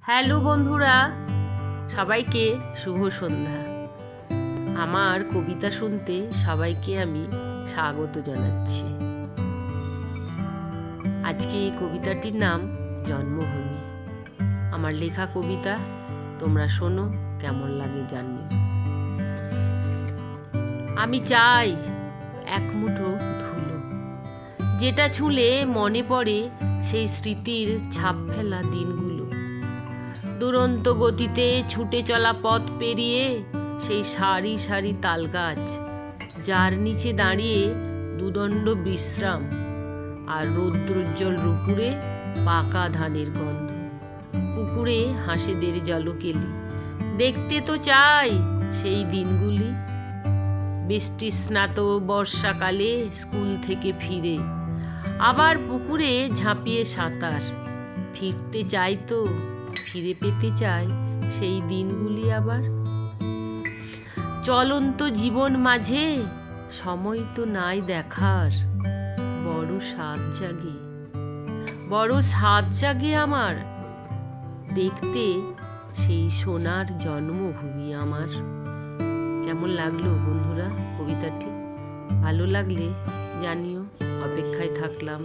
Hello বন্ধুরা, সবাইকে শুভ সন্ধ্যা। আমার কবিতা শুনতে সবাইকে আমি স্বাগত জানাচ্ছি। আজকে এই কবিতাটির নাম জন্মভূমি। আমার লেখা কবিতা, তোমরা শোনো, কেমন লাগে জানিও। আমি চাই এক মুঠো ধুলো, যেটা ছুঁলে মনে পড়ে সেই স্মৃতির ছাপ ফেলা দিনগুলো। দুরন্ত গতিতে ছুটে চলা পথ পেরিয়ে সেই সারি সারি তালগাছ, যার নিচে দাঁড়িয়ে দুদণ্ড বিশ্রাম, আর রৌদ্রোজ্জ্বল রূপুরে পাকা ধানের গন্ধ। পুকুরে হাঁসেদের জলকেলি, দেখতে তো চাই সেই দিনগুলি। বৃষ্টি স্নাত বর্ষাকালে স্কুল থেকে ফিরে আবার পুকুরে ঝাঁপিয়ে সাঁতার। ফিরতে চাই তো, ফিরে পেতে চাই সেই দিনগুলি আবার। চলন্ত জীবন মাঝে সময় তো নাই দেখার, বড় স্বাদ জাগে, বড় স্বাদ জাগে আমার দেখতে সেই সোনার জন্মভূমি আমার। কেমন লাগলো বন্ধুরা কবিতাটি? ভালো লাগলে জানিও, অপেক্ষায় থাকলাম।